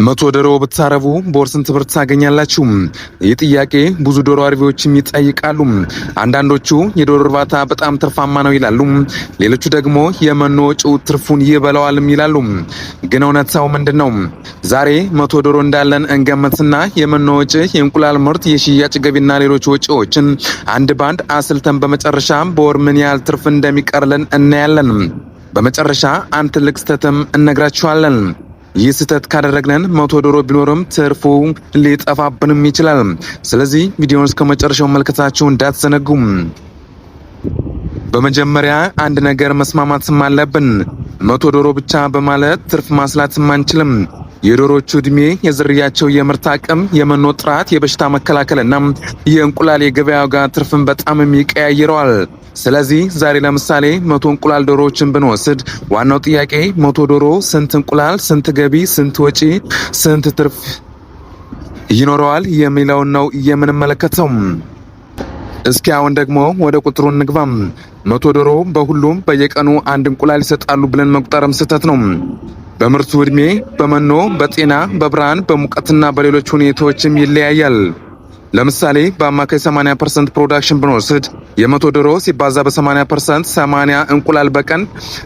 100 ዶሮ ብታረቡ በወር ስንት ብር ታገኛላችሁ? ይህ ጥያቄ ብዙ ዶሮ አርቢዎችም ይጠይቃሉ። አንዳንዶቹ የዶሮ እርባታ በጣም ትርፋማ ነው ይላሉ፣ ሌሎቹ ደግሞ የመኖ ወጪው ትርፉን ይበላዋልም ይላሉ። ግን እውነታው ምንድነው? ዛሬ 100 ዶሮ እንዳለን እንገምትና የመኖ ወጪ፣ የእንቁላል ምርት፣ የሽያጭ ገቢና ሌሎች ወጪዎችን አንድ ባንድ አስልተን በመጨረሻ በወር ምን ያህል ትርፍ እንደሚቀርልን እናያለን። በመጨረሻ አንድ ትልቅ ስህተትም እነግራችኋለን። ይህ ስህተት ካደረግነን 100 ዶሮ ቢኖርም ትርፉ ሊጠፋብንም ይችላል። ስለዚህ ቪዲዮውን እስከ መጨረሻው መልከታችሁ እንዳትዘነጉ። በመጀመሪያ አንድ ነገር መስማማትም አለብን። 100 ዶሮ ብቻ በማለት ትርፍ ማስላትም አንችልም። የዶሮቹ እድሜ፣ የዝርያቸው የምርት አቅም፣ የመኖ ጥራት፣ የበሽታ መከላከልና የእንቁላል የገበያ ዋጋ ትርፍን በጣም ይቀያይረዋል። ስለዚህ ዛሬ ለምሳሌ 100 እንቁላል ዶሮዎችን ብንወስድ ዋናው ጥያቄ 100 ዶሮ ስንት እንቁላል፣ ስንት ገቢ፣ ስንት ወጪ፣ ስንት ትርፍ ይኖረዋል የሚለውን ነው የምንመለከተው። እስኪ አሁን ደግሞ ወደ ቁጥሩ እንግባም። 100 ዶሮ በሁሉም በየቀኑ አንድ እንቁላል ይሰጣሉ ብለን መቁጠርም ስህተት ነው። በምርቱ እድሜ፣ በመኖ፣ በጤና፣ በብርሃን፣ በሙቀትና በሌሎች ሁኔታዎችም ይለያያል። ለምሳሌ በአማካይ 80% ፕሮዳክሽን ብንወስድ የ100 ዶሮ ሲባዛ በ80% 80 እንቁላል በቀን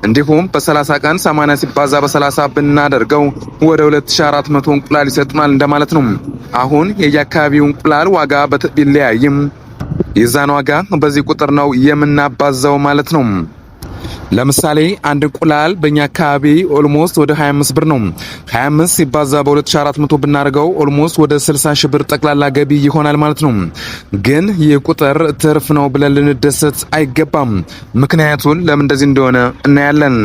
እንዲሁም በ30 ቀን 80 ሲባዛ በ30 ብናደርገው ወደ 2400 እንቁላል ይሰጡናል እንደማለት ነው። አሁን የየአካባቢው እንቁላል ዋጋ ቢለያይም የዛን ዋጋ በዚህ ቁጥር ነው የምናባዛው ማለት ነው። ለምሳሌ አንድ እንቁላል በእኛ አካባቢ ኦልሞስት ወደ 25 ብር ነው። 25 ሲባዛ በ2400 ብናደርገው ኦልሞስት ወደ 60 ሺህ ብር ጠቅላላ ገቢ ይሆናል ማለት ነው። ግን ይህ ቁጥር ትርፍ ነው ብለን ልንደሰት አይገባም። ምክንያቱን ለምን እንደዚህ እንደሆነ እናያለን።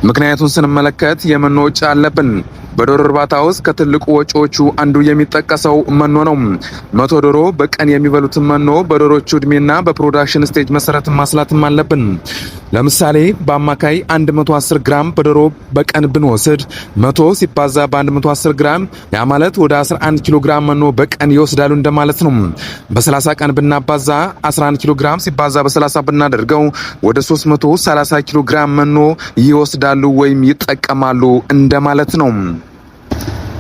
ምክንያቱን ስንመለከት የመኖ ወጪ አለብን። በዶሮ እርባታ ውስጥ ከትልቁ ወጪዎቹ አንዱ የሚጠቀሰው መኖ ነው። 100 ዶሮ በቀን የሚበሉትን መኖ በዶሮቹ እድሜና በፕሮዳክሽን ስቴጅ መሰረት ማስላትም አለብን። ለምሳሌ በአማካይ 110 ግራም በዶሮ በቀን ብንወስድ 100 ሲባዛ በ110 ግራም ያ ማለት ወደ 11 ኪሎ ግራም መኖ በቀን ይወስዳሉ እንደማለት ነው። በ30 ቀን ብናባዛ 11 ኪሎ ግራም ሲባዛ በ30 ብናደርገው ወደ 330 ኪሎ ግራም መኖ ይወስዳሉ ወይም ይጠቀማሉ እንደማለት ነው።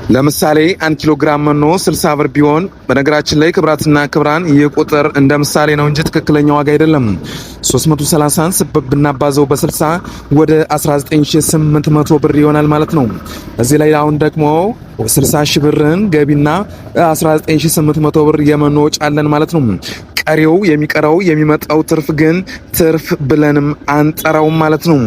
ለምሳሌ 1 ኪሎ ግራም መኖ 60 ብር ቢሆን፣ በነገራችን ላይ ክብራትና ክብራን ይህ ቁጥር እንደ ምሳሌ ነው እንጂ ትክክለኛ ዋጋ አይደለም። 330 ብናባዘው በ60 ወደ 19800 ብር ይሆናል ማለት ነው። እዚህ ላይ አሁን ደግሞ 60 ሺህ ብርን ገቢና 19800 ብር የመኖ ወጪ አለን ማለት ነው። ቀሪው የሚቀረው የሚመጣው ትርፍ ግን ትርፍ ብለንም አንጠራውም ማለት ነው።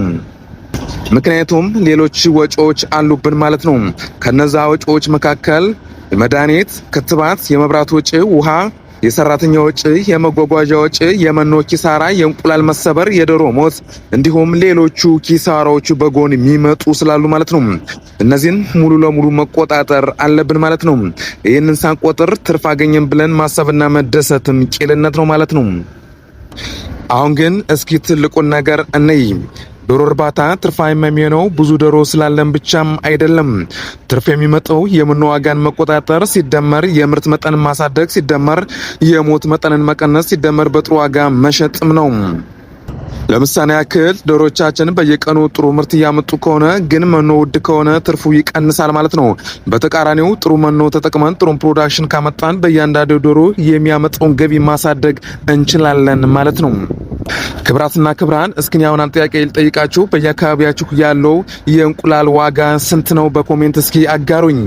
ምክንያቱም ሌሎች ወጪዎች አሉብን ማለት ነው። ከነዛ ወጪዎች መካከል መድኃኒት፣ ክትባት፣ የመብራት ወጪ፣ ውሃ፣ የሰራተኛ ወጪ፣ የመጓጓዣ ወጪ፣ የመኖ ኪሳራ፣ የእንቁላል መሰበር፣ የዶሮ ሞት እንዲሁም ሌሎቹ ኪሳራዎቹ በጎን የሚመጡ ስላሉ ማለት ነው። እነዚህን ሙሉ ለሙሉ መቆጣጠር አለብን ማለት ነው። ይህንን ሳንቆጥር ትርፍ አገኘን ብለን ማሰብና መደሰትም ቂልነት ነው ማለት ነው። አሁን ግን እስኪ ትልቁን ነገር እንይ። ዶሮ እርባታ ትርፋማ የሚሆነው ብዙ ዶሮ ስላለን ብቻም አይደለም። ትርፍ የሚመጣው የመኖ ዋጋን መቆጣጠር ሲደመር የምርት መጠንን ማሳደግ ሲደመር የሞት መጠንን መቀነስ ሲደመር በጥሩ ዋጋ መሸጥም ነው። ለምሳሌ ያክል ዶሮቻችን በየቀኑ ጥሩ ምርት እያመጡ ከሆነ ግን መኖ ውድ ከሆነ ትርፉ ይቀንሳል ማለት ነው። በተቃራኒው ጥሩ መኖ ተጠቅመን ጥሩ ፕሮዳክሽን ካመጣን በእያንዳንዱ ዶሮ የሚያመጣውን ገቢ ማሳደግ እንችላለን ማለት ነው። ክብራትና ክብራን እስኪ አሁን አንድ ጥያቄ ልጠይቃችሁ። በየአካባቢያችሁ ያለው የእንቁላል ዋጋ ስንት ነው? በኮሜንት እስኪ አጋሩኝ።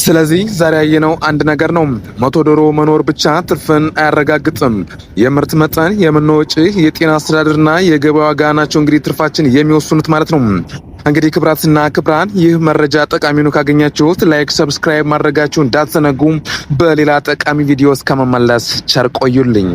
ስለዚህ ዛሬ ያየነው አንድ ነገር ነው። 100 ዶሮ መኖር ብቻ ትርፍን አያረጋግጥም። የምርት መጠን፣ የመኖ ወጪ፣ የጤና አስተዳደርና የገበያ ዋጋ ናቸው እንግዲህ ትርፋችን የሚወስኑት ማለት ነው። እንግዲህ ክብራትና ክብራን ይህ መረጃ ጠቃሚ ነው ካገኛችሁት ላይክ፣ ሰብስክራይብ ማድረጋችሁን እንዳትዘነጉ። በሌላ ጠቃሚ ቪዲዮ እስከመመለስ ቸር ቆዩልኝ።